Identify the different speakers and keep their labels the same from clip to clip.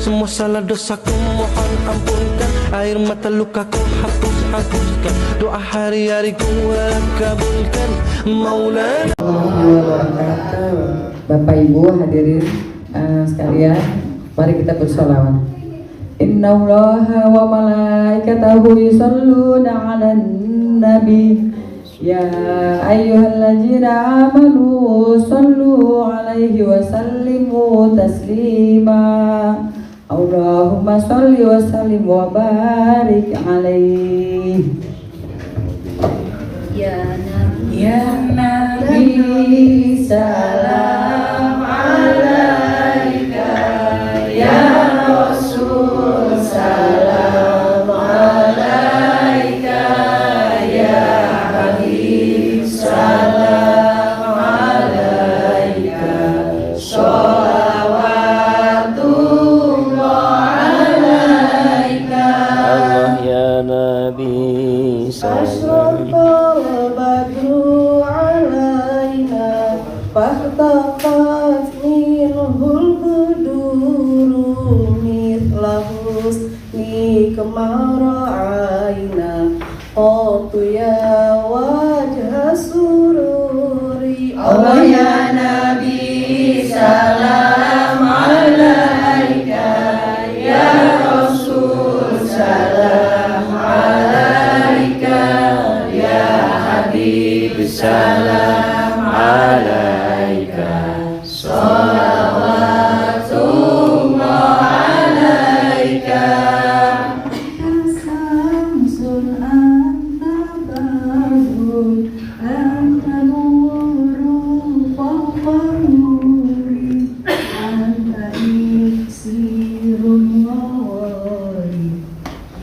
Speaker 1: Semua salah dosaku mohon ampunkan, air mata lukaku hapuskan, doa hari-hari ku kabulkan Maulana.
Speaker 2: Bapak Ibu hadirin sekalian, mari kita bersolawat. Innallaha wa malaikatahu yusholluna 'alan nabi ya ayyuhalladzina amanu shollu 'alaihi wa sallimu taslima. Allahumma sholli wa sallim wa barik 'alaihi. Ya Nabi salam alaika, ya Rasul salam alaika, ya Habib salam alaika, sholawatullah alaika.
Speaker 3: Allah ya Nabi salam.
Speaker 2: Fahtafat minhul buduru mithlahus ni kemara'aina qatu ya wajah sururi. Allah ya Nabi salam alaika, ya Rasul salam alaika, ya Habib salam alaika. Salawatullah alaika. Samsul anta badrun anta nurul fawqanuri anta iksirun wawari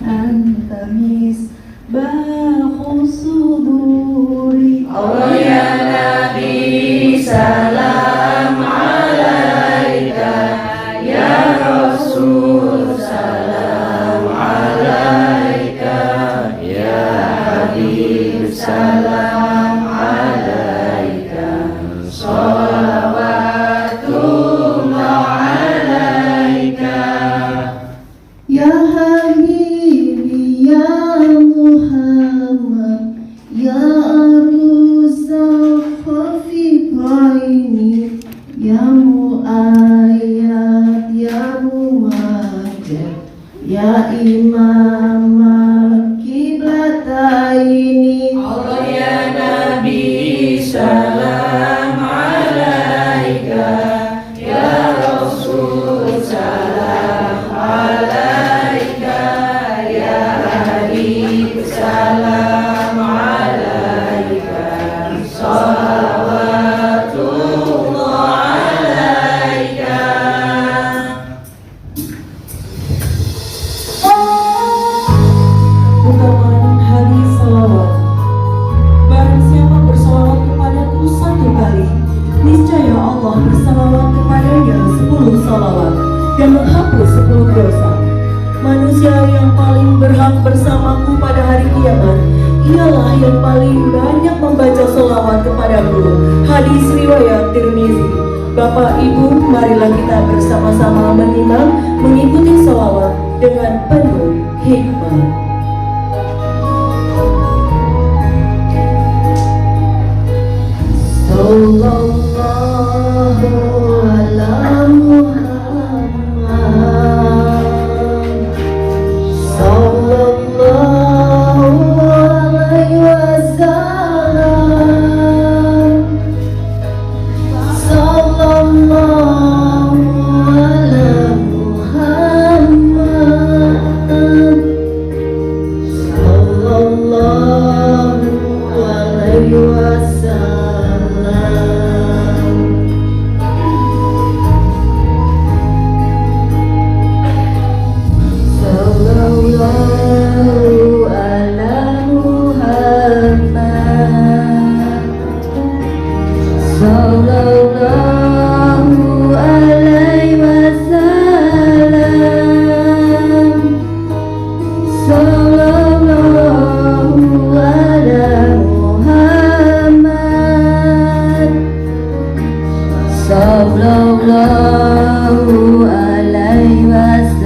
Speaker 2: anta misbahus suduri. Allah ya Nabi salam alaika, ya Rasul salam alaika, ya Habib salam alaika, sholawatullah alaika. Ya Habibi ya Muhammad ya ya mu'ayyad ya mumajjad ya imam kiblataini. Allah ya Nabi salam alaika, ya Rasul salam alaika, ya Habib salam alaika, niscaya Allah bersalawat kepadanya 10 salawat dan menghapus 10 dosa. Manusia yang paling berhak bersamaku pada hari kiamat ialah yang paling banyak membaca salawat kepadaku. Hadis riwayat Tirmizi. Bapak Ibu, marilah kita bersama-sama menimang mengikuti salawat dengan penuh hikmah. Sallallahu ala Muhammad, sallallahu alaihi wasallam, sallallahu ala Muhammad, sallallahu alaihi wasallam. Sallallahu alaihi wasallam.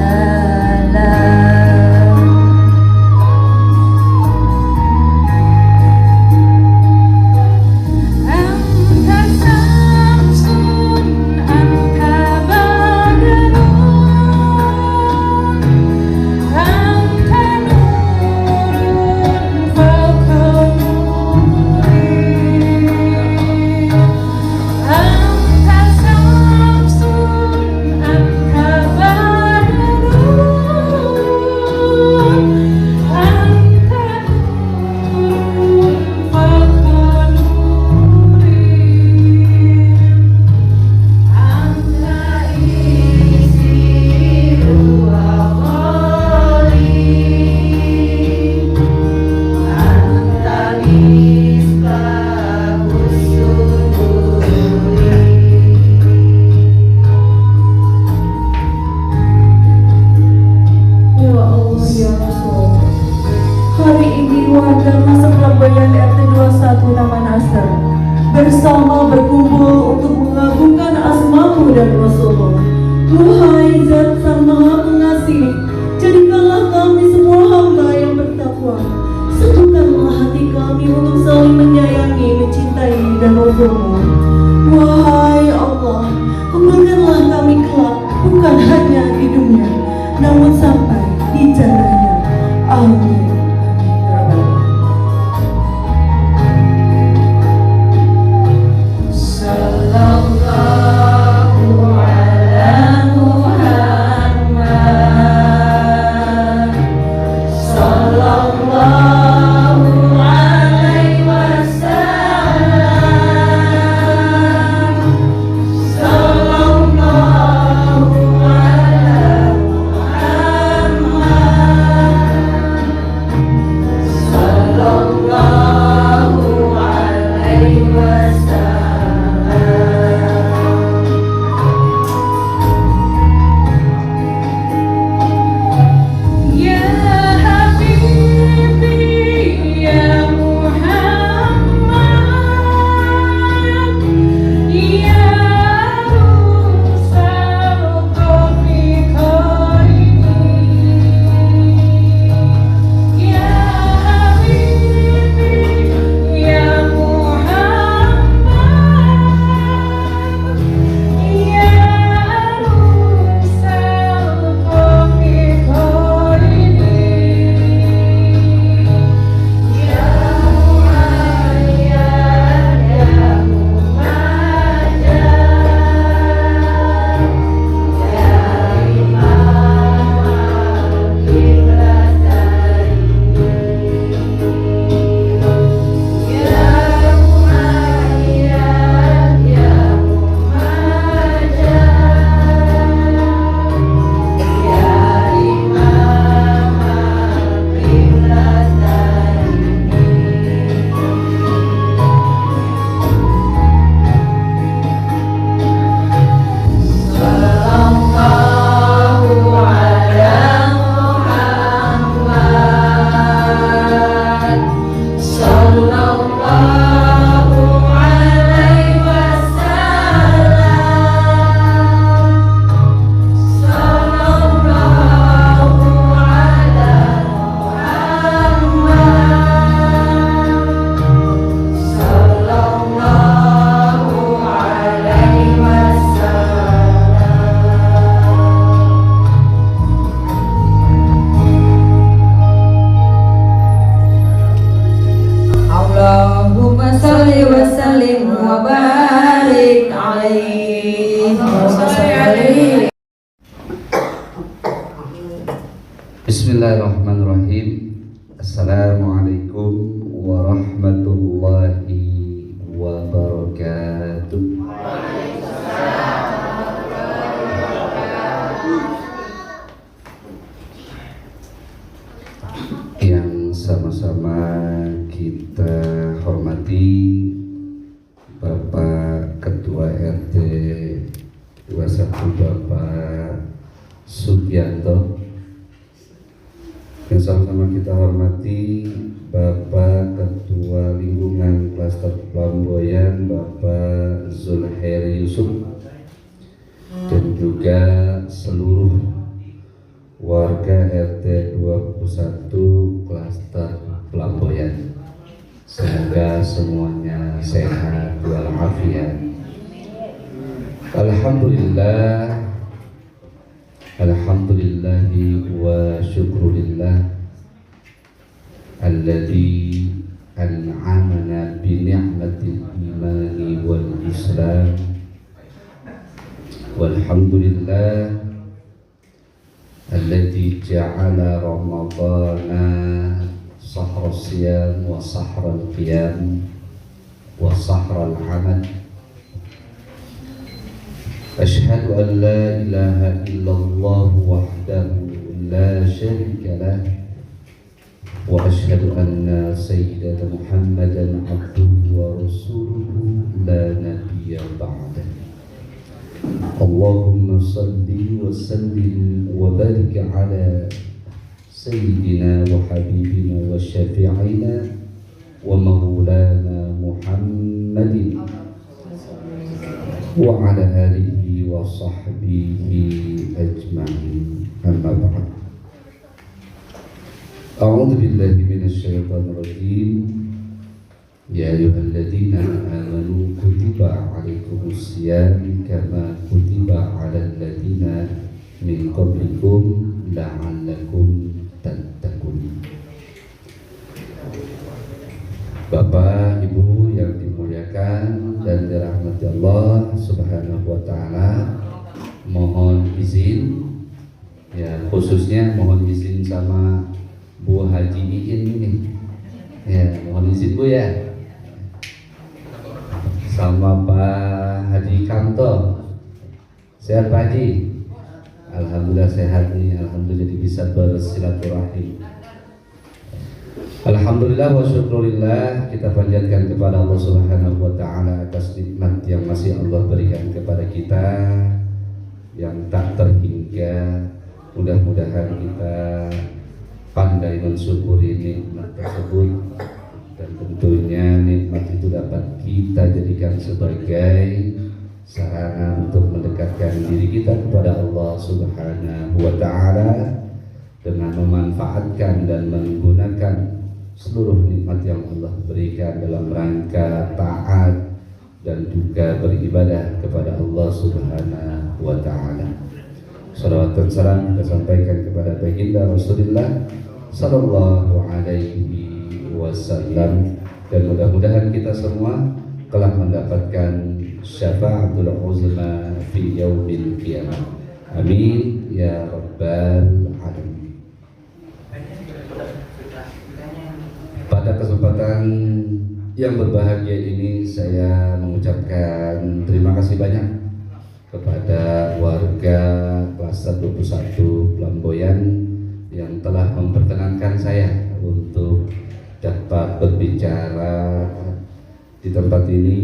Speaker 2: Wahai Zat Sang Maha Pengasih, jadikanlah kami semua hamba yang bertakwa. Satukanlah hati kami untuk saling menyayangi, mencintai, dan menghukum. Wahai Allah, kabulkanlah kami kelak, bukan hanya di dunia, namun sampai di jannah-Nya. Amin.
Speaker 4: Bismillahirrahmanirrahim. Assalamualaikum warahmatullahi wabarakatuh. Yang sama-sama kita hormati Bapak Ketua RT 21 Bapak Sugianto, yang sama-sama kita hormati Bapak Ketua Lingkungan Klaster Pelamboyan Bapak Zulhair Yusuf, dan juga seluruh warga RT 21 Klaster Pelamboyan. Semoga semuanya sehat walafiat. Alhamdulillah, alhamdulillahi wa syukurillah alladzi an'amana bi ni'matil imani wal islam. Walhamdulillah alladzi ja'ala ramadana sahra siyam wa sahra al-qiyam wa sahra al-amal. Asyhadu an la ilaha illallah wahdahu la syarika lah, wa asyhadu anna sayyidana Muhammadan abduhu wa rasuluhu la nabiyya ba'dah. Allahumma salli wa sallim wa barik ala sayyidina wa habibina wa syafi'ina wa maulana Muhammadin wa ala alihi wa وصحبه أجمعين أما بعد أعوذ بالله من الشيطان الرجيم يا أيها الذين آمنوا كتب عليكم الصيام كما كتب على الذين من قبلكم لعلكم تتقون. Bapak Ibu yang dimuliakan dan dirahmati Allah Subhanahu wa taala, mohon izin ya, khususnya mohon izin sama Bu Haji Iin ini. Ya, mohon izin Bu ya. Sama Pak Haji Kanto. Sehat Pak Haji? Alhamdulillah sehat nih, alhamdulillah jadi bisa bersilaturahim. Alhamdulillah wa syukurillah, kita panjatkan kepada Allah Subhanahu wa taala atas nikmat yang masih Allah berikan kepada kita yang tak terhingga. Mudah-mudahan kita pandai mensyukuri nikmat tersebut, dan tentunya nikmat itu dapat kita jadikan sebagai sarana untuk mendekatkan diri kita kepada Allah Subhanahu wa taala dengan memanfaatkan dan menggunakan seluruh nikmat yang Allah berikan dalam rangka taat dan juga beribadah kepada Allah Subhanahu wa taala. Salawat dan salam kita sampaikan kepada baginda Rasulullah sallallahu alaihi wasallam, dan mudah-mudahan kita semua telah mendapatkan syafaatul uzma fi yaumil qiyamah. Amin ya rabbal alamin. Pada kesempatan yang berbahagia ini saya mengucapkan terima kasih banyak kepada warga Klaster 21 Pelamboyan yang telah memperkenankan saya untuk dapat berbicara di tempat ini.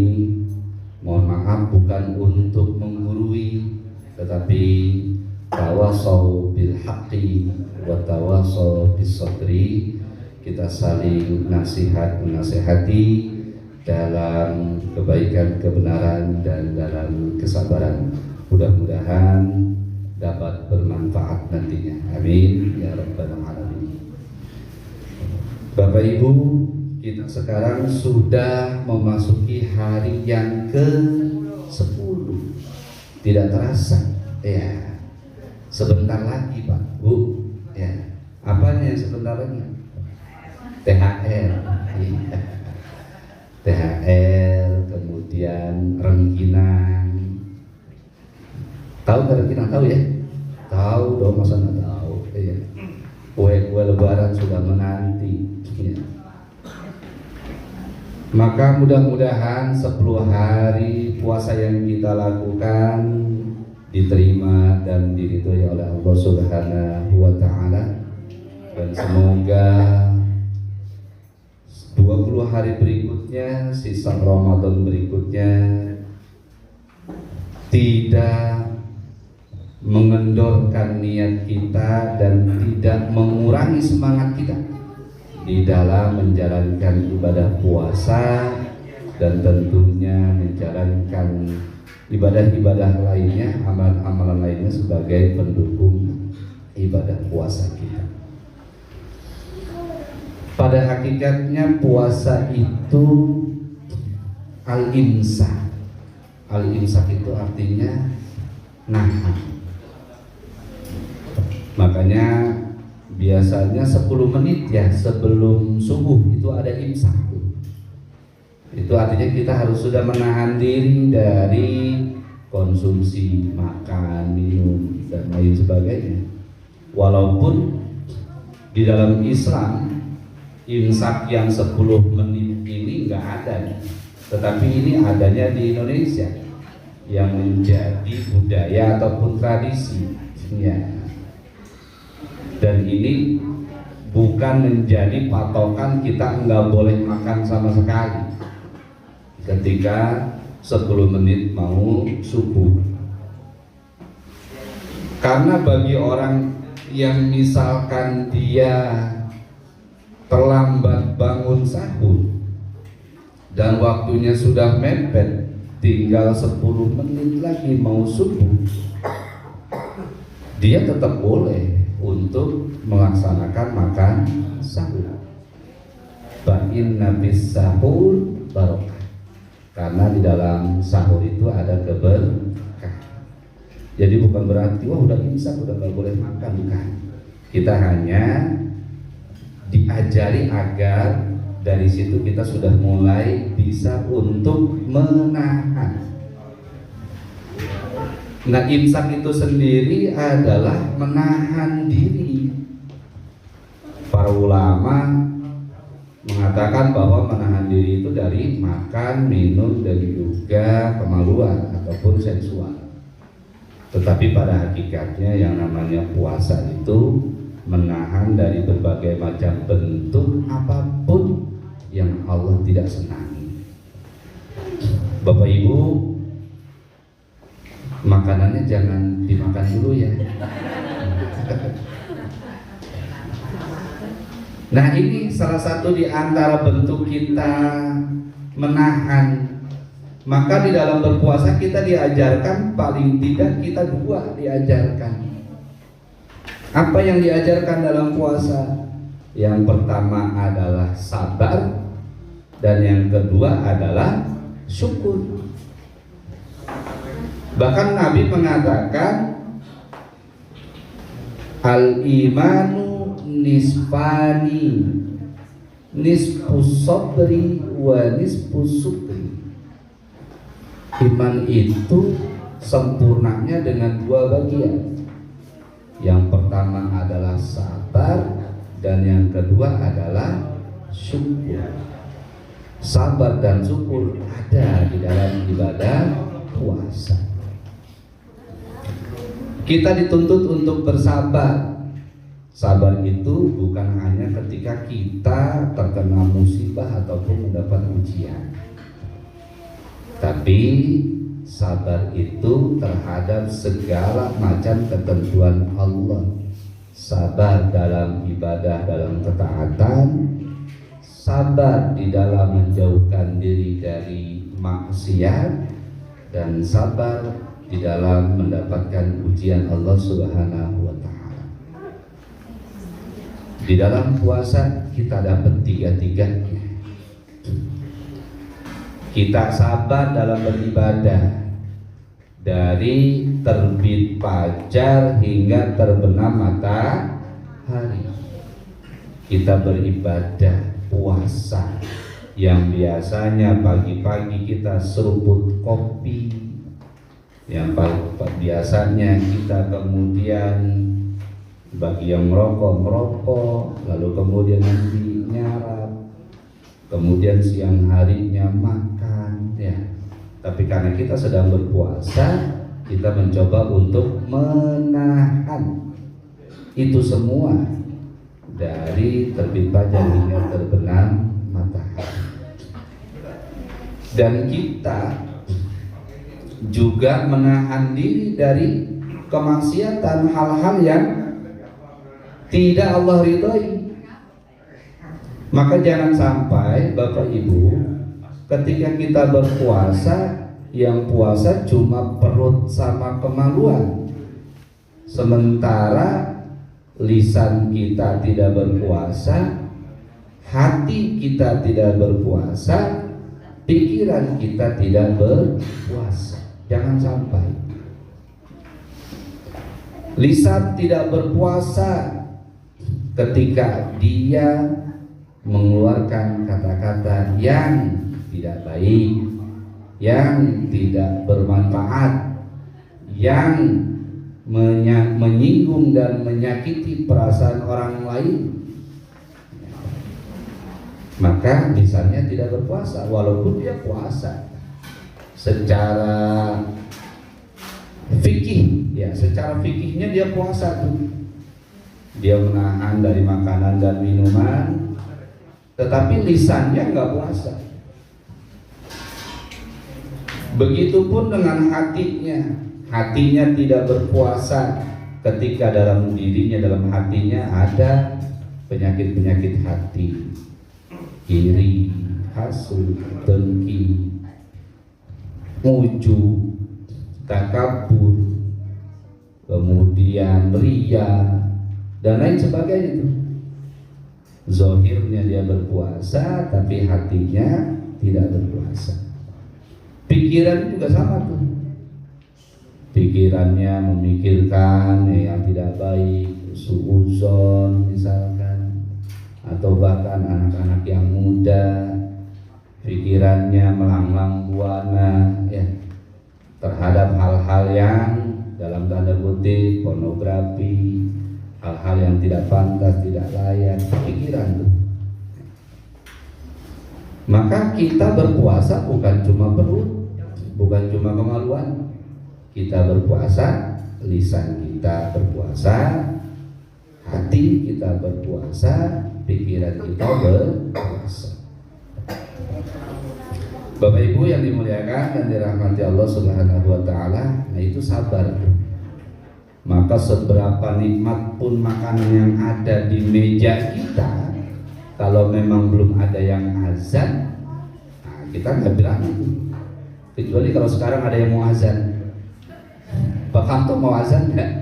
Speaker 4: Mohon maaf bukan untuk menggurui, tetapi tawasau bil haqqi wa tawasau bis sabri. Kita saling menasihati dalam kebaikan, kebenaran, dan dalam kesabaran. Mudah-mudahan dapat bermanfaat nantinya. Amin ya rabbal alamin. Bapak Ibu, kita sekarang sudah memasuki hari yang ke-10. Tidak terasa ya, sebentar lagi Pak Bu ya. Apanya yang sebentar lagi? THR ya. THR, kemudian rengginang. Tahu nggak rengginang? Tahu ya? Tahu dong, masa nggak tahu ya. Kue-kue lebaran sudah menanti ya. Maka mudah-mudahan 10 hari puasa yang kita lakukan diterima dan diridhoi oleh Allah Subhanahu wa taala, dan semoga 20 hari berikutnya, sisa Ramadan berikutnya tidak mengendorkan niat kita dan tidak mengurangi semangat kita di dalam menjalankan ibadah puasa, dan tentunya menjalankan ibadah-ibadah lainnya, amalan-amalan lainnya sebagai pendukung ibadah puasa kita. Pada hakikatnya puasa itu al-imsak. Al-imsak itu artinya nahan. Makanya biasanya 10 menit ya sebelum subuh itu ada imsak. Itu artinya kita harus sudah menahan diri dari konsumsi makan, minum, dan lain sebagainya. Walaupun di dalam Islam imsak yang 10 menit ini nggak ada, tetapi ini adanya di Indonesia yang menjadi budaya ataupun tradisi ya. Dan ini bukan menjadi patokan kita nggak boleh makan sama sekali ketika 10 menit mau subuh. Karena bagi orang yang misalkan dia terlambat bangun sahur dan waktunya sudah mepet, tinggal 10 menit lagi mau subuh, dia tetap boleh untuk melaksanakan makan sahur. Fa'in nabis sahur barokah, karena di dalam sahur itu ada keberkah. Jadi bukan berarti wah udah imsak udah gak boleh makan, bukan. Kita hanya diajari agar dari situ kita sudah mulai bisa untuk menahan. Nah, imsak itu sendiri adalah menahan diri. Para ulama mengatakan bahwa menahan diri itu dari makan, minum, dan juga kemaluan ataupun seksual. Tetapi pada hakikatnya yang namanya puasa itu menahan dari berbagai macam bentuk apapun yang Allah tidak senangi. Bapak Ibu, makanannya jangan dimakan dulu ya. Nah, ini salah satu di antara bentuk kita menahan. Maka di dalam berpuasa kita diajarkan, paling tidak kita dua diajarkan. Apa yang diajarkan dalam puasa? Yang pertama adalah sabar, dan yang kedua adalah syukur. Bahkan Nabi mengatakan al-imanu nisfani, nisfu sabri wa nisfu syukri. Iman itu sempurnanya dengan dua bagian. Yang pertama adalah sabar, dan yang kedua adalah syukur. Sabar dan syukur ada di dalam ibadah puasa. Kita dituntut untuk bersabar. Sabar itu bukan hanya ketika kita terkena musibah ataupun mendapat ujian, tapi sabar itu terhadap segala macam ketentuan Allah. Sabar dalam ibadah, dalam ketaatan, sabar di dalam menjauhkan diri dari maksiat, dan sabar di dalam mendapatkan ujian Allah Subhanahu wa Ta'ala. Di dalam puasa kita dapat tiga-tiganya. Kita sabar dalam beribadah, dari terbit fajar hingga terbenam matahari. Kita beribadah puasa yang biasanya pagi-pagi kita seruput kopi, yang biasanya kita kemudian bagi yang merokok, lalu kemudian nanti nyarap, kemudian siang harinya makan, ya. Tapi karena kita sedang berpuasa, kita mencoba untuk menahan itu semua dari terbit fajar hingga terbenam matahari. Dan kita juga menahan diri dari kemaksiatan, hal-hal yang tidak Allah ridhoi. Maka jangan sampai Bapak Ibu, ketika kita berpuasa, yang puasa cuma perut sama kemaluan, sementara lisan kita tidak berpuasa, hati kita tidak berpuasa, pikiran kita tidak berpuasa. Jangan sampai lisan tidak berpuasa ketika dia mengeluarkan kata-kata yang tidak baik, yang tidak bermanfaat, yang menyinggung dan menyakiti perasaan orang lain, maka lisannya tidak berpuasa walaupun dia puasa. Secara fikih, ya, secara fikihnya dia puasa tuh. Dia menahan dari makanan dan minuman, tetapi lisannya nggak puasa. Begitupun dengan hatinya tidak berpuasa ketika dalam dirinya, dalam hatinya ada penyakit-penyakit hati, iri, hasud, dengki, ujub, takabur, kemudian ria dan lain sebagainya itu. Zahirnya dia berpuasa tapi hatinya tidak berpuasa. Pikiran juga sama tuh. Pikirannya memikirkan yang tidak baik, suuzon misalkan, atau bahkan anak-anak yang muda pikirannya melanglang buana ya terhadap hal-hal yang dalam tanda kutip pornografi, hal-hal yang tidak pantas, tidak layak, pikiran tuh. Maka kita berpuasa bukan cuma perut, bukan cuma kemaluan. Kita berpuasa, lisan kita berpuasa, hati kita berpuasa, pikiran kita berpuasa. Bapak Ibu yang dimuliakan dan dirahmati Allah Subhanahu wa taala, nah itu sabar. Maka seberapa nikmat pun makanan yang ada di meja kita, kalau memang belum ada yang azan, nah kita nggak berani. Kecuali kalau sekarang ada yang mau azan. Pak Kanto mau azan nggak?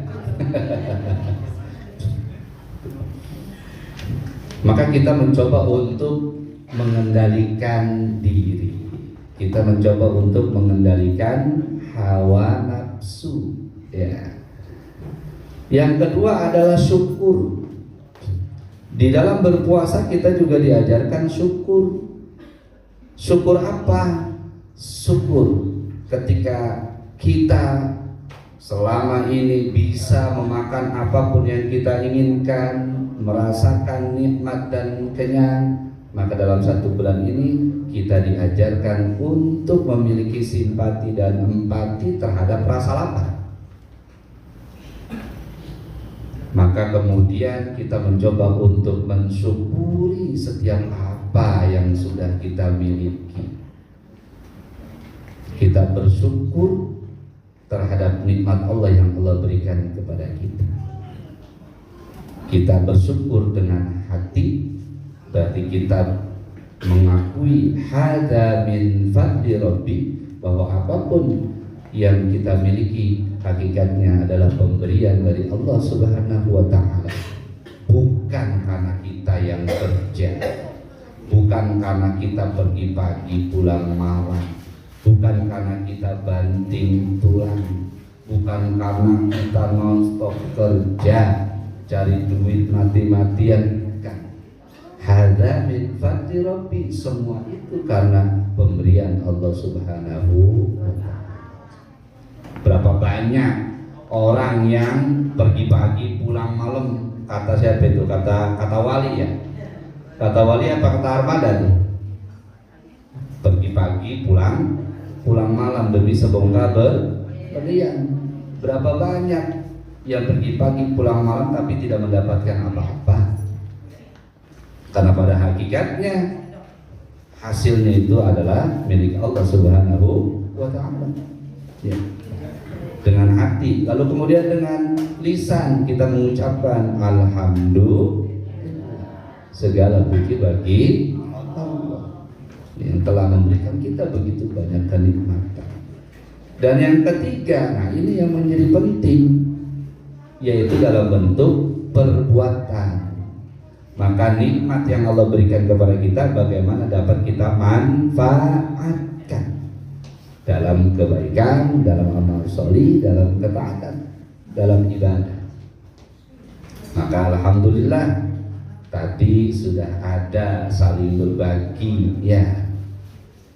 Speaker 4: Maka kita mencoba untuk mengendalikan diri. Kita mencoba untuk mengendalikan hawa nafsu. Ya. Yang kedua adalah syukur. Di dalam berpuasa kita juga diajarkan syukur. Syukur apa? Syukur ketika kita selama ini bisa memakan apapun yang kita inginkan, merasakan nikmat dan kenyang, maka dalam 1 bulan ini kita diajarkan untuk memiliki simpati dan empati terhadap rasa lapar. Maka kemudian kita mencoba untuk mensyukuri setiap apa yang sudah kita miliki. Kita bersyukur terhadap nikmat Allah yang Allah berikan kepada kita. Kita bersyukur dengan hati, berarti kita mengakui hada min fadli rabbi, bahwa apapun yang kita miliki hakikatnya adalah pemberian dari Allah Subhanahu wa taala. Bukan karena kita yang kerja, bukan karena kita pergi pagi pulang malam, bukan karena kita banting tulang, bukan karena kita non-stop kerja cari duit mati-matian, bukan. Hadza min fadli rabbi, semua itu karena pemberian Allah Subhanahu wa taala. Berapa banyak orang yang pergi pagi pulang malam, kata siapa itu? Kata wali ya. Kata wali apa kata Armada nih? Pergi pagi pulang malam demi sebongkah berlian. Berapa banyak yang pergi pagi pulang malam tapi tidak mendapatkan apa-apa? Karena pada hakikatnya hasilnya itu adalah milik Allah Subhanahu wa taala. Ya. Dengan hati, lalu kemudian dengan lisan kita mengucapkan alhamdulillah, segala puji bagi Allah yang telah memberikan kita begitu banyak kenikmatan. Dan yang ketiga, nah ini yang menjadi penting, yaitu dalam bentuk perbuatan. Maka nikmat yang Allah berikan kepada kita, bagaimana dapat kita manfaatkan dalam kebaikan, dalam amal sholih, dalam ketaatan, dalam ibadah. Maka alhamdulillah tadi sudah ada saling berbagi ya.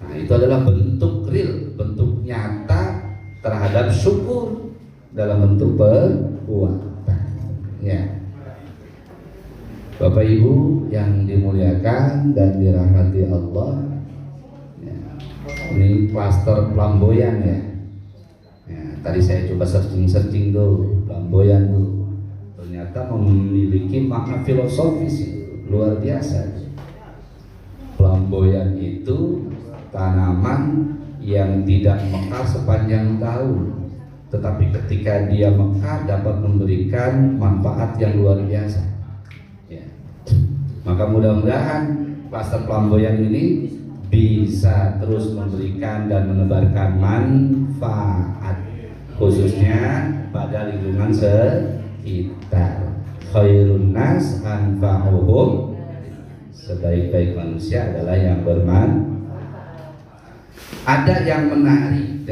Speaker 4: Nah itu adalah bentuk real, bentuk nyata terhadap syukur dalam bentuk perbuatan ya. Bapak Ibu yang dimuliakan dan dirahmati Allah, ini klaster flamboyan ya. Tadi saya coba searching tuh flamboyan tuh, ternyata memiliki makna filosofis luar biasa. Flamboyan itu tanaman yang tidak mekar sepanjang tahun, tetapi ketika dia mekar dapat memberikan manfaat yang luar biasa ya. Maka mudah-mudahan klaster flamboyan ini bisa terus memberikan dan menebarkan manfaat khususnya pada lingkungan sekitar. Khairun nas anfa'uhum, sebaik-baik manusia adalah yang bermanfaat. Ada yang menarik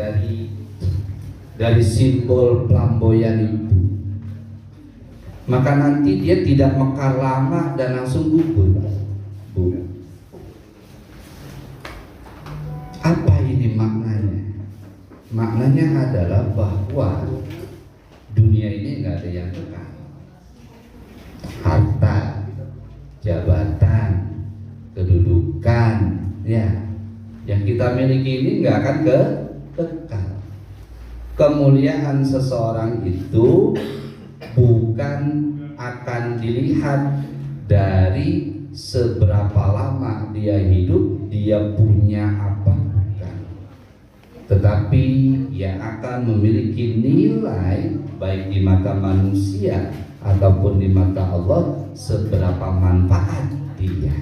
Speaker 4: dari simbol flamboyan itu, maka nanti dia tidak mekar lama dan langsung gugur. Apa ini maknanya? Maknanya adalah bahwa dunia ini nggak ada yang kekal. Harta, jabatan, kedudukan, ya, yang kita miliki ini nggak akan kekal. Kemuliaan seseorang itu bukan akan dilihat dari seberapa lama dia hidup, dia punya apa, bukan. Tetapi yang akan memiliki nilai baik di mata manusia ataupun di mata Allah seberapa manfaat dia.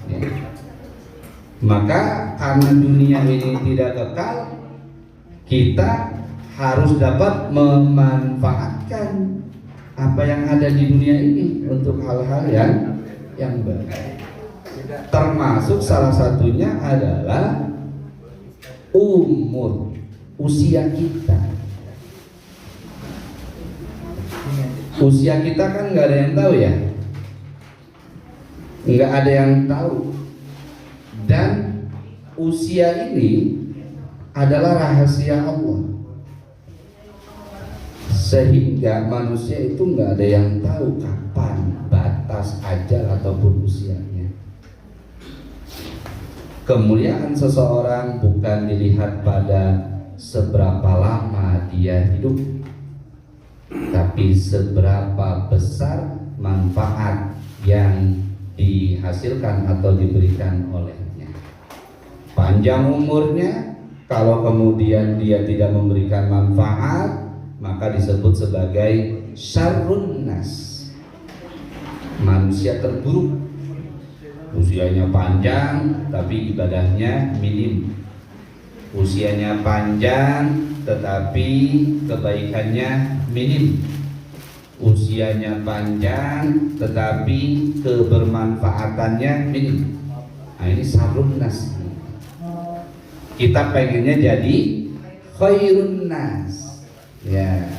Speaker 4: Ya. Maka karena dunia ini tidak kekal, kita harus dapat memanfaatkan apa yang ada di dunia ini untuk hal-hal yang baik. Termasuk salah satunya adalah usia kita. Usia kita kan nggak ada yang tahu ya, nggak ada yang tahu. Dan usia ini adalah rahasia Allah, sehingga manusia itu nggak ada yang tahu kapan batas ajal ataupun usianya. Kemuliaan seseorang bukan dilihat pada seberapa lama dia hidup, tapi seberapa besar manfaat yang dihasilkan atau diberikan olehnya. Panjang umurnya, kalau kemudian dia tidak memberikan manfaat, maka disebut sebagai syarrun nas, manusia terburuk. Usianya panjang tapi ibadahnya minim. Usianya panjang tetapi kebaikannya minim. Usianya panjang tetapi kebermanfaatannya minim. Nah, ini syarrun nas. Kita pengennya jadi khairun nas. Ya.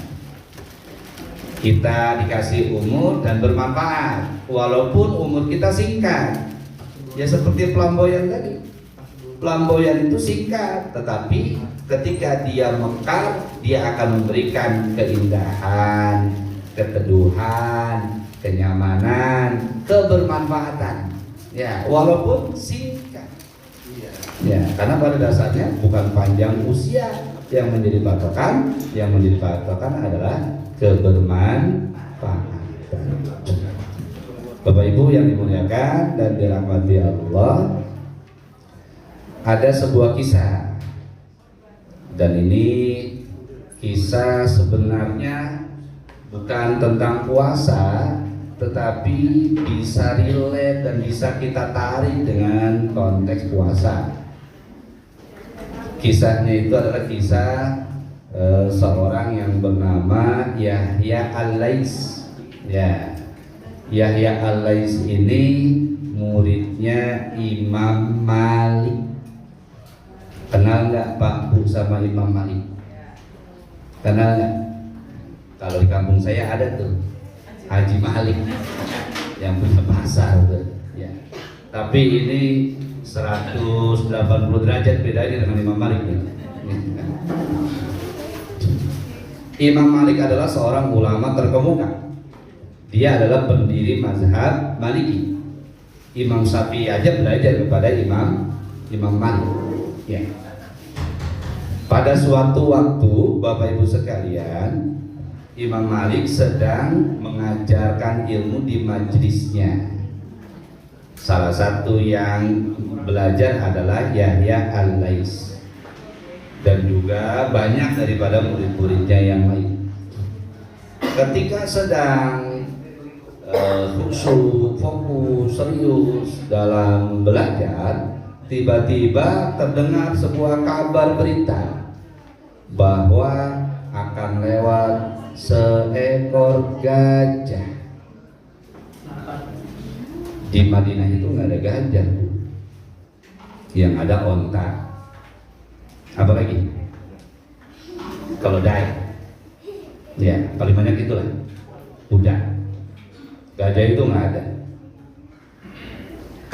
Speaker 4: Kita dikasih umur dan bermanfaat walaupun umur kita singkat. Ya seperti flamboyan tadi. Flamboyan itu singkat, tetapi ketika dia mekar, dia akan memberikan keindahan, keteduhan, kenyamanan, kebermanfaatan. Ya, walaupun singkat. Ya, karena pada dasarnya bukan panjang usia yang menjadi patokan, yang menjadi patokan adalah kebermanfaatan. Bapak Ibu yang dimuliakan dan dirahmati Allah, ada sebuah kisah, dan ini kisah sebenarnya bukan tentang puasa, tetapi bisa relate dan bisa kita tarik dengan konteks puasa. Kisahnya itu adalah kisah seorang yang bernama Yahya Al-Lais. Ya, Yahya Al-Lais ini muridnya Imam Malik. Kenal nggak Pak Bu sama Imam Malik? Kenal nggak? Kalau di kampung saya ada tuh Haji Malik yang punya pasar tuh. Ya. Tapi ini 180 derajat bedanya dengan Imam Malik nih. Imam Malik adalah seorang ulama terkemuka. Dia adalah pendiri mazhab Maliki. Imam Syafi'i aja belajar kepada Imam Malik. Ya. Pada suatu waktu, Bapak Ibu sekalian, Imam Malik sedang mengajarkan ilmu di majelisnya. Salah satu yang belajar adalah Yahya Al-Lais, dan juga banyak daripada murid-muridnya yang lain. Ketika sedang khusyuk, fokus, serius dalam belajar, tiba-tiba terdengar sebuah kabar berita bahwa akan lewat seekor gajah. Di Madinah itu nggak ada gajah, yang ada onta. Apa lagi? Keledai. Ya, paling banyak itulah. Udah. Gajah itu nggak ada.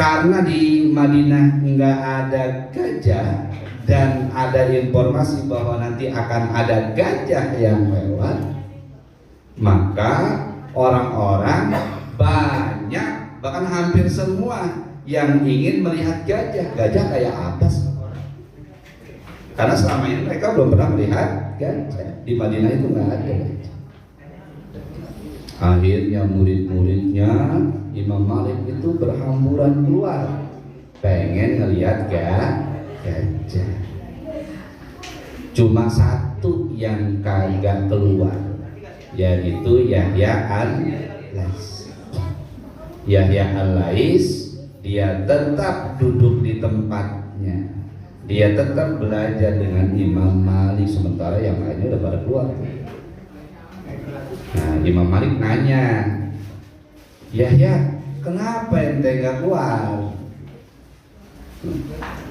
Speaker 4: Karena di Madinah nggak ada gajah dan ada informasi bahwa nanti akan ada gajah yang lewat, maka orang-orang banyak, bahkan hampir semua yang ingin melihat gajah. Gajah kayak apa sih? Karena selama ini mereka belum pernah melihat gajah. Di Madinah itu nggak ada gajah. Akhirnya murid-muridnya Imam Malik itu berhamburan keluar, pengen ngelihat gajah. Cuma satu yang kagak keluar, yaitu Yahya al-Lais. Yahya al-Lais dia tetap duduk di tempatnya, dia tetap belajar dengan Imam Malik, sementara yang lainnya udah pada keluar. Nah, Imam Malik nanya, Yahya, kenapa ente nggak keluar?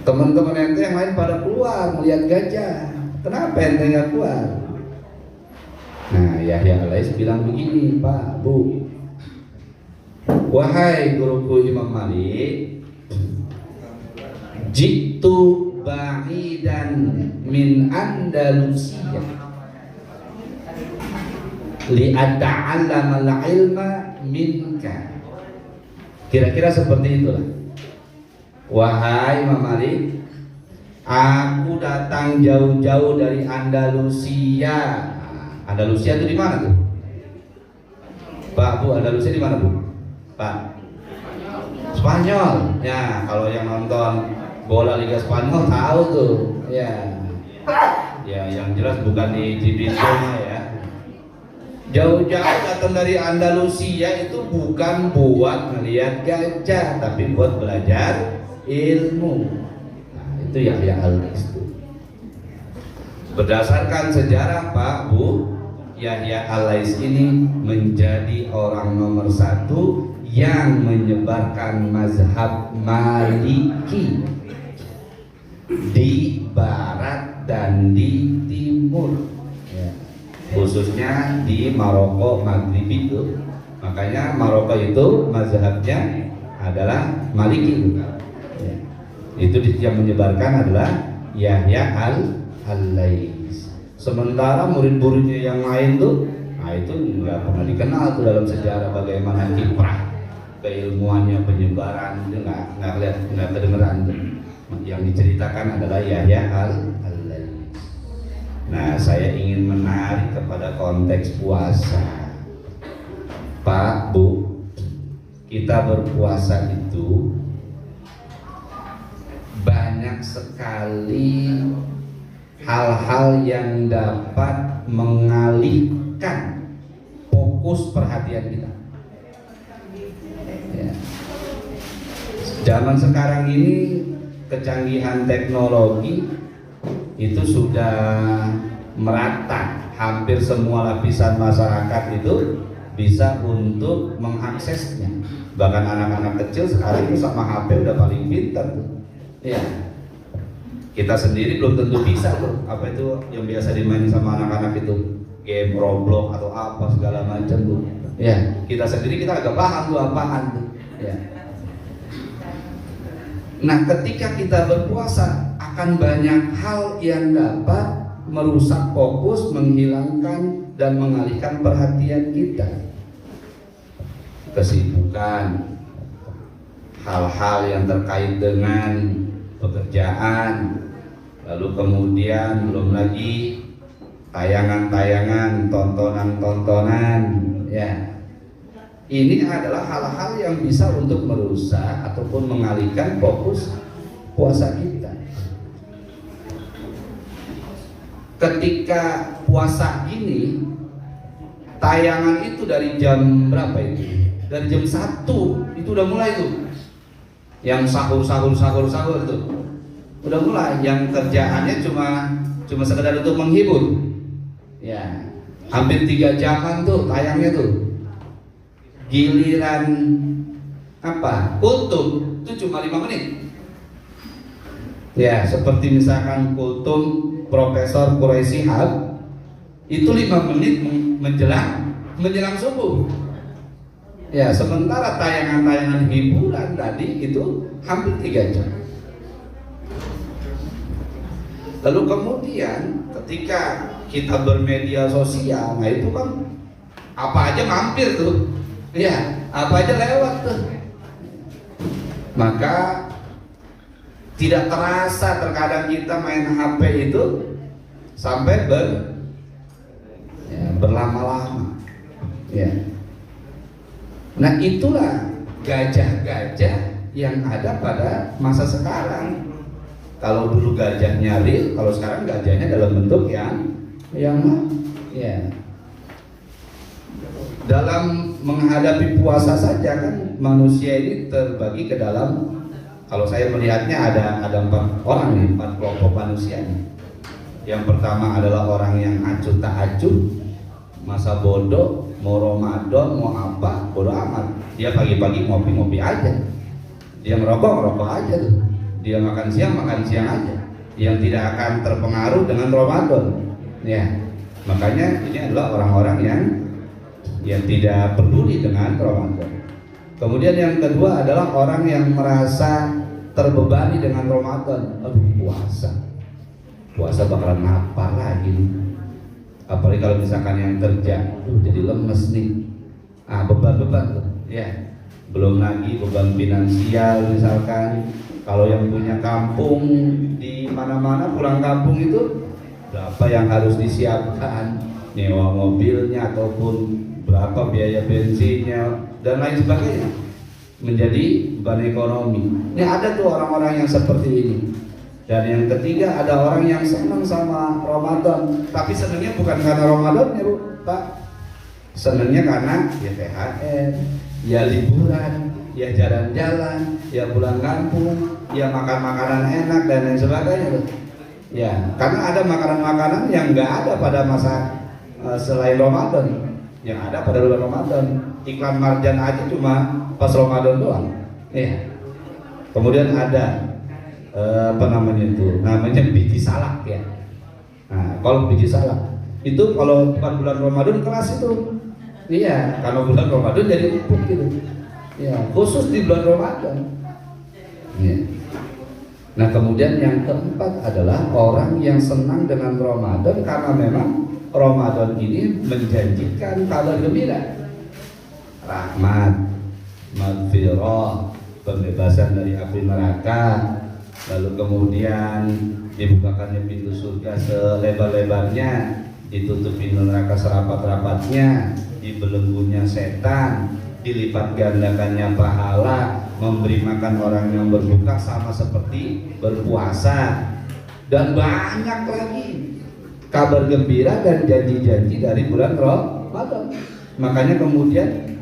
Speaker 4: Teman-teman ente yang lain pada keluar melihat gajah, kenapa ente nggak keluar? Nah, Yahya al-Lais bilang begini, Pak, Bu, wahai guruku Imam Malik, jitu ba'idan min Andalusia li'ata'allama al-ilma minka. Kira-kira seperti itulah. Wahai Imam Malik, aku datang jauh-jauh dari Andalusia. Andalusia itu di mana tuh? Pak, Bu, Andalusia di mana, Bu? Pak? Spanyol. Ya, kalau yang nonton bola Liga Spanyol tahu tuh. Ya. Ya, yang jelas bukan di Cibinong ya. Jauh-jauh datang dari Andalusia itu bukan buat melihat gajah, tapi buat belajar ilmu. Nah, itu Yahya al-Lais. Berdasarkan sejarah, Pak, Bu, Yahya al-Lais ini menjadi orang nomor satu yang menyebarkan mazhab Maliki di barat dan di timur, ya, khususnya di Maroko Maghrib itu. Makanya Maroko itu mazhabnya adalah Maliki, ya. Itu yang menyebarkan adalah Yahya al-Lais. Sementara murid-muridnya yang lain tuh, nah itu nggak pernah dikenal tuh dalam sejarah bagaimana kiprah keilmuannya, penyebaran itu nggak kedengeran tuh. Yang diceritakan adalah Yahya al-Lais. Nah, saya ingin menarik kepada konteks puasa, Pak, Bu. Kita berpuasa itu banyak sekali hal-hal yang dapat mengalihkan fokus perhatian kita. Ya. Zaman sekarang ini kecanggihan teknologi itu sudah merata, hampir semua lapisan masyarakat itu bisa untuk mengaksesnya. Bahkan anak-anak kecil sekarang ini sama HP udah paling pintar. Ya. Kita sendiri belum tentu bisa tuh. Apa itu yang biasa dimainin sama anak-anak itu? Game Roblox atau apa segala macam tuh. Ya, kita sendiri kita agak paham tuh apaan tuh. Ya. Nah, ketika kita berpuasa akan banyak hal yang dapat merusak fokus, menghilangkan dan mengalihkan perhatian kita. Kesibukan, hal-hal yang terkait dengan pekerjaan, lalu kemudian belum lagi tayangan-tayangan, tontonan-tontonan, ya. Ini adalah hal-hal yang bisa untuk merusak ataupun mengalihkan fokus puasa kita. Ketika puasa ini, tayangan itu dari jam berapa itu? Dari jam 1 itu udah mulai tuh. yang sahur itu udah mulai, yang kerjaannya cuma sekedar untuk menghibur. Ya, hampir 3 jaman tuh tayangnya tuh. Giliran kultum itu cuma 5 menit. Ya, seperti misalkan kultum Profesor Quraisy Shihab itu 5 menit menjelang subuh. Ya, sementara tayangan-tayangan hiburan tadi itu hampir 3 jam. Lalu kemudian ketika kita bermedia sosial, nah itu kan apa aja mampir tuh. Ya, apa aja lewat tuh. Maka tidak terasa terkadang kita main HP itu sampai berlama-lama. Ya. Nah, itulah gajah-gajah yang ada pada masa sekarang. Kalau dulu gajahnya real, kalau sekarang gajahnya dalam bentuk yang ya. Dalam menghadapi puasa saja kan manusia ini terbagi ke dalam, kalau saya melihatnya ada 4 orang nih, 4 kelompok manusia nih. Yang pertama adalah orang yang acuh tak acuh, masa bodoh, mau Ramadan, mau apa, bodoh amat. Dia pagi-pagi ngopi-ngopi aja, dia merokok aja tuh, dia makan siang aja, yang tidak akan terpengaruh dengan Ramadan. Ya, makanya ini adalah orang-orang yang tidak peduli dengan Ramadan. Kemudian yang kedua adalah orang yang merasa terbebani dengan Ramadan. Puasa bakalan lapar lagi nih. Apalagi kalau misalkan yang kerja, jadi lemes nih. Beban tuh. Ya. Belum lagi beban finansial misalkan. Kalau yang punya kampung di mana-mana, pulang kampung itu berapa yang harus disiapkan, nyewa mobilnya ataupun berapa biaya bensinnya dan lain sebagainya, menjadi beban ekonomi. Ini ada tuh orang-orang yang seperti ini. Dan yang ketiga ada orang yang senang sama Ramadan, tapi senangnya bukan karena Ramadannya, Pak. Senangnya karena ya THR, ya liburan, ya jalan-jalan, ya pulang kampung, ya makan makanan enak dan lain sebagainya. Ya, karena ada makanan-makanan yang nggak ada pada masa selain Ramadan. Yang ada pada bulan Ramadan, iklan marjan aja cuma pas Ramadan doang. Ya. Kemudian ada namanya biji salak ya. Nah, kalau biji salak itu kalau bukan bulan Ramadan keras itu. Iya, kalau bulan Ramadan jadi empuk gitu. Ya, khusus di bulan Ramadan. Ya. Nah, kemudian yang keempat adalah orang yang senang dengan Ramadan karena memang Ramadan ini menjanjikan kabar gembira, rahmat, maghfirah, pembebasan dari api neraka, lalu kemudian dibukakannya pintu surga selebar-lebarnya, ditutupi neraka serapat-rapatnya, dibelenggunya setan, dilipat gandakannya pahala, memberi makan orang yang berbuka sama seperti berpuasa, dan banyak lagi kabar gembira dan janji-janji dari bulan Ramadan. Makanya kemudian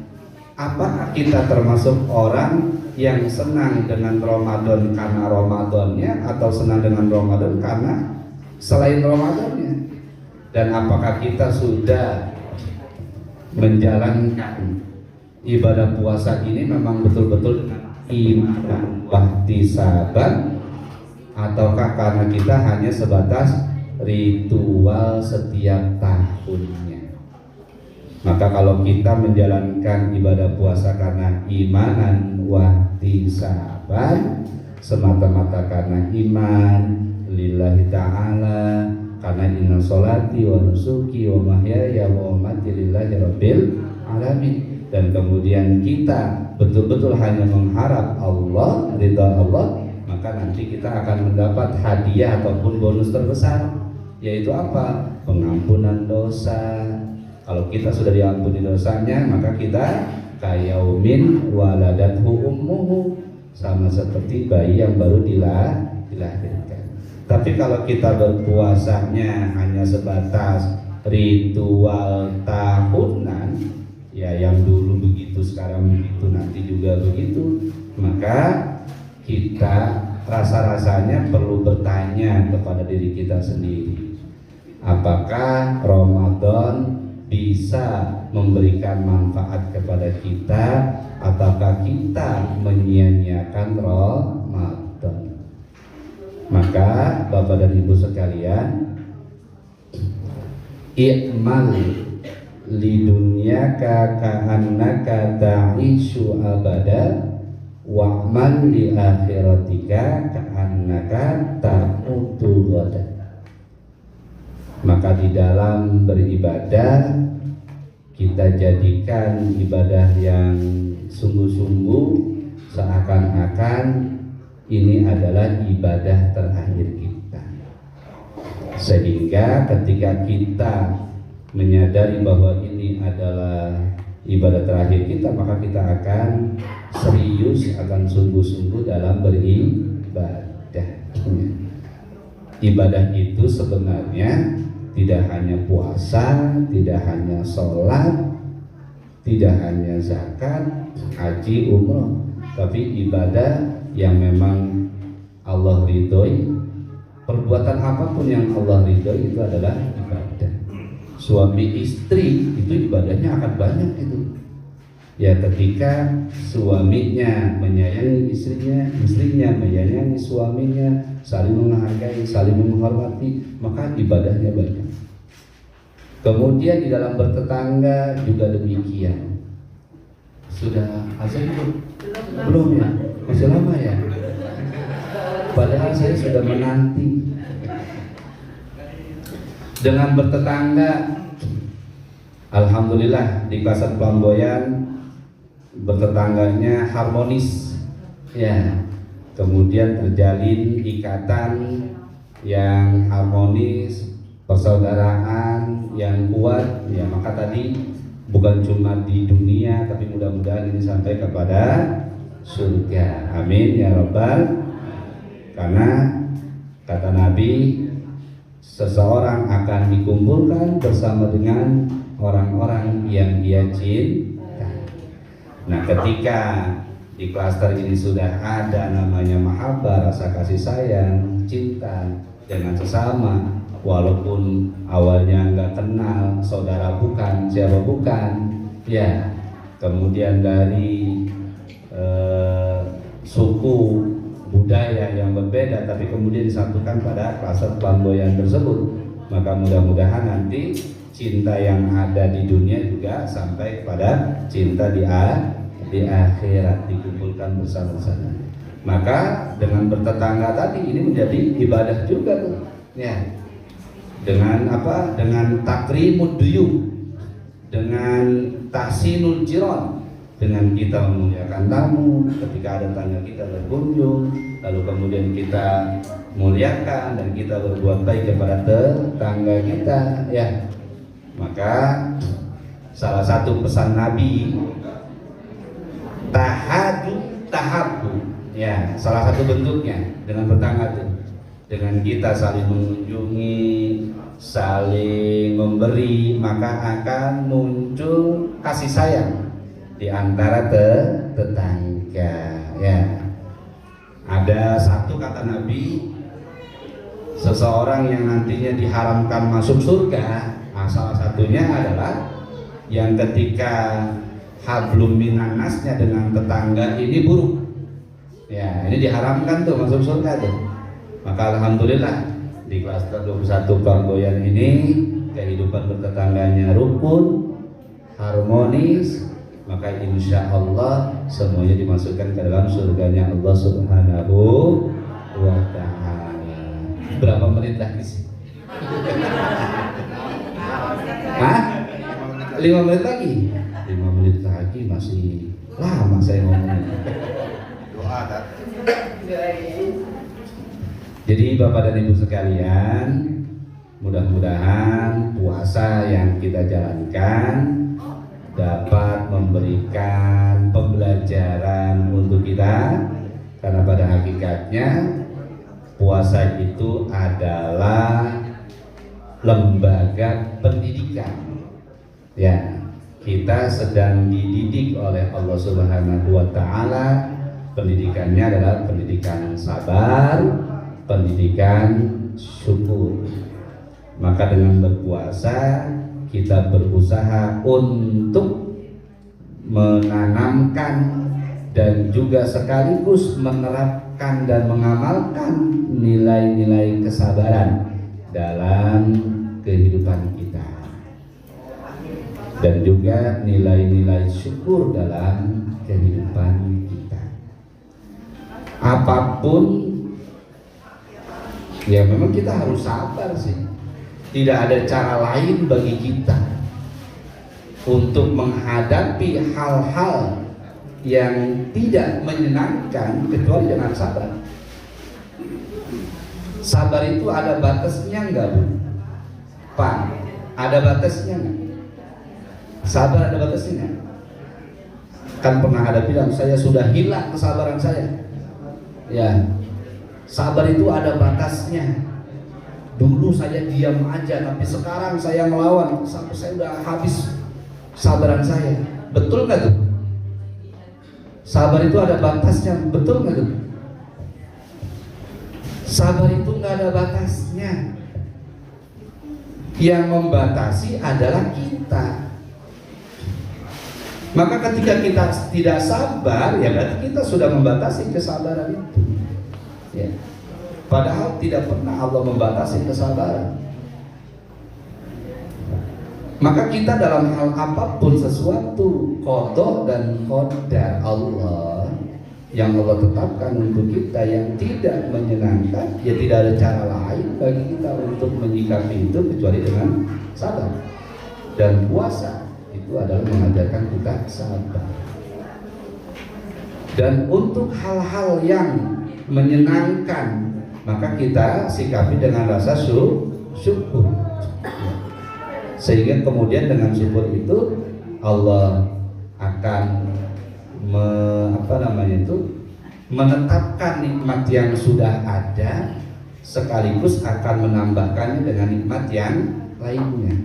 Speaker 4: apakah kita termasuk orang yang senang dengan Ramadan karena Ramadannya atau senang dengan Ramadan karena selain Ramadannya? Dan apakah kita sudah menjalankan ibadah puasa ini memang betul-betul dengan iman dan ihtisaban, ataukah karena kita hanya sebatas ritual setiap tahunnya? Maka kalau kita menjalankan ibadah puasa karena imanan wahtisaban, semata-mata karena iman lillahi ta'ala, karena inna sholati wa nusuki wa mahyaya wa mamati lillahi rabbil alamin, dan kemudian kita betul-betul hanya mengharap Allah, ridha Allah, maka nanti kita akan mendapat hadiah ataupun bonus terbesar, yaitu apa? Pengampunan dosa. Kalau kita sudah diampuni dosanya, maka kita kayaumin waladathu ummuhu, sama seperti bayi yang baru dilahirkan. Tapi kalau kita berpuasanya hanya sebatas ritual tahunan, ya yang dulu begitu, sekarang begitu, nanti juga begitu, maka kita rasa-rasanya perlu bertanya kepada diri kita sendiri, apakah Ramadan bisa memberikan manfaat kepada kita ataukah kita menyia-nyiakan Ramadan. Maka Bapak dan Ibu sekalian, i'mal lidunyaka ka'annaka ta'ishu abada wa'mal li akhiratika ka'annaka tamutu ghada. Maka di dalam beribadah kita jadikan ibadah yang sungguh-sungguh, seakan-akan ini adalah ibadah terakhir kita. Sehingga ketika kita menyadari bahwa ini adalah ibadah terakhir kita, maka kita akan serius, akan sungguh-sungguh dalam beribadah. Ibadah itu sebenarnya tidak hanya puasa, tidak hanya sholat, tidak hanya zakat, haji, umroh, tapi ibadah yang memang Allah ridhoi. Perbuatan apapun yang Allah ridhoi itu adalah ibadah. Suami istri itu ibadahnya akan banyak itu. Ya, ketika suaminya menyayangi istrinya, istrinya menyayangi suaminya, saling menghargai, saling menghormati, maka ibadahnya banyak. Kemudian di dalam bertetangga juga demikian. Sudah azan belum? Belum ya? Masih lama ya? Padahal saya sudah menanti. Dengan bertetangga, alhamdulillah di Klaster Pelamboyan bertetangganya harmonis, ya. Kemudian terjalin ikatan yang harmonis, persaudaraan yang kuat, ya. Maka tadi bukan cuma di dunia, tapi mudah-mudahan ini sampai kepada surga. Amin ya Rabbal. Karena kata Nabi, seseorang akan dikumpulkan bersama dengan orang-orang yang dia cinta. Nah, ketika di klaster ini sudah ada namanya mahabbah, rasa kasih sayang, cinta dengan sesama, walaupun awalnya nggak kenal, saudara bukan, siapa bukan, ya. Kemudian dari suku budaya yang berbeda, tapi kemudian disatukan pada klaster Pelamboyan tersebut, maka mudah-mudahan nanti cinta yang ada di dunia juga sampai pada cinta di akhirat, dikumpulkan bersama-sama. Maka dengan bertetangga tadi ini menjadi ibadah juga tuh, ya. Dengan apa? Dengan takrimud duyub, dengan tahsinul jiran, dengan kita memuliakan tamu ketika ada tangga kita berkunjung, lalu kemudian kita muliakan dan kita berbuat baik kepada tetangga kita, ya. Maka salah satu pesan Nabi, tahabbu, ya, salah satu bentuknya dengan bertetangga itu, dengan kita saling mengunjungi, saling memberi, maka akan muncul kasih sayang di antara tetangga, ya. Ada satu kata Nabi, seseorang yang nantinya diharamkan masuk surga, salah satunya adalah yang ketika hablum minan nasnya dengan tetangga ini buruk, ya. Ini diharamkan tuh masuk surga tuh. Maka alhamdulillah di klaster 21 Pelamboyan ini kehidupan bertetangganya rukun, harmonis, maka insya Allah semuanya dimasukkan ke dalam surganya Allah Subhanahu wa Ta'ala. Berapa menit lagi sih? Hah? 5 menit lagi? 5 menit lagi masih lama saya ngomongnya. Doa kan? Jadi Bapak dan Ibu sekalian, mudah-mudahan puasa yang kita jalankan dapat memberikan pembelajaran untuk kita, karena pada hakikatnya puasa itu adalah lembaga pendidikan, ya. Kita sedang dididik oleh Allah Subhanahu wa Ta'ala Pendidikannya adalah pendidikan sabar, pendidikan syukur. Maka dengan berpuasa kita berusaha untuk menanamkan dan juga sekaligus menerapkan dan mengamalkan nilai-nilai kesabaran dalam kehidupan kita, dan juga nilai-nilai syukur dalam kehidupan kita. Apapun ya memang kita harus sabar sih. Tidak ada cara lain bagi kita untuk menghadapi hal-hal yang tidak menyenangkan kecuali dengan sabar. Sabar itu ada batasnya enggak, Bu? Pak, ada batasnya enggak? Sabar ada batasnya. Kan pernah ada bilang, saya sudah hilang kesabaran saya. Ya, sabar itu ada batasnya. Dulu saya diam aja, tapi sekarang saya melawan sampai saya udah habis kesabaran saya. Betul nggak tuh? Sabar itu ada batasnya, betul nggak tuh? Sabar itu nggak ada batasnya. Yang membatasi adalah kita. Maka ketika kita tidak sabar, ya berarti kita sudah membatasi kesabaran itu. Ya. Padahal tidak pernah Allah membatasi kesabaran. Maka kita dalam hal apapun sesuatu qada dan qadar Allah yang Allah tetapkan untuk kita yang tidak menyenangkan, ya tidak ada cara lain bagi kita untuk menyikapi itu kecuali dengan sabar. Dan puasa itu adalah mengajarkan kita sabar. Dan untuk hal-hal yang menyenangkan, maka kita sikapi dengan rasa syukur. Sehingga kemudian dengan syukur itu Allah akan menetapkan nikmat yang sudah ada, sekaligus akan menambahkannya dengan nikmat yang lainnya.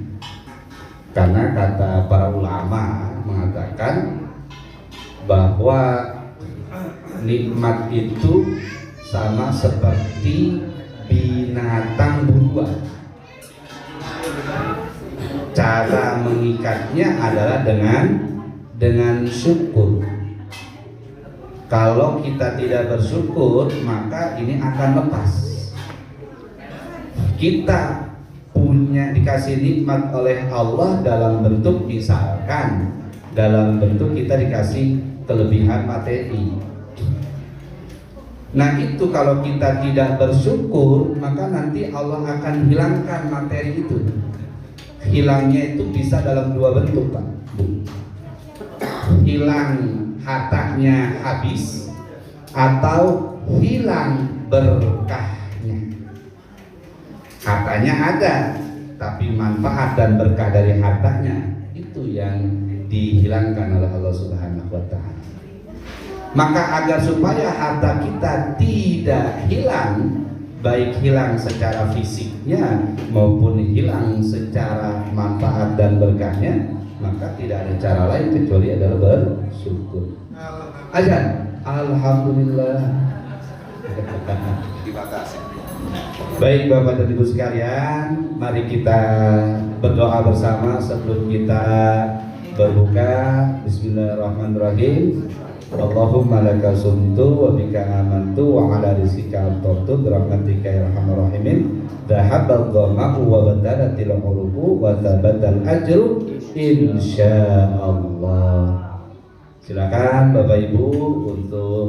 Speaker 4: Karena kata para ulama mengatakan bahwa nikmat itu sama seperti binatang buruan. Cara mengikatnya adalah dengan syukur. Kalau kita tidak bersyukur, maka ini akan lepas. Kita dikasih nikmat oleh Allah dalam bentuk, misalkan dalam bentuk kita dikasih kelebihan materi. Nah itu kalau kita tidak bersyukur, maka nanti Allah akan hilangkan materi itu. Hilangnya itu bisa dalam dua bentuk, Pak, Bu. Hilang hartanya habis, atau hilang berkahnya. Hartanya ada, tapi manfaat dan berkah dari hartanya itu yang dihilangkan oleh Allah Subhanahu wa Ta'ala. Maka agar supaya harta kita tidak hilang, baik hilang secara fisiknya maupun hilang secara manfaat dan berkahnya, maka tidak ada cara lain kecuali adalah bersyukur. Azan, alhamdulillah. Baik Bapak dan Ibu sekalian, mari kita berdoa bersama sebelum kita berbuka. Bismillahirrahmanirrahim. Allahumma laka sumtu wa bika amantu wa ala rizqika aftartu birahmatika ya arhamar rahimin. Dhahabal dhama'u wa badalatil uruqu wa tabadal ajru insyaallah. Silakan Bapak Ibu untuk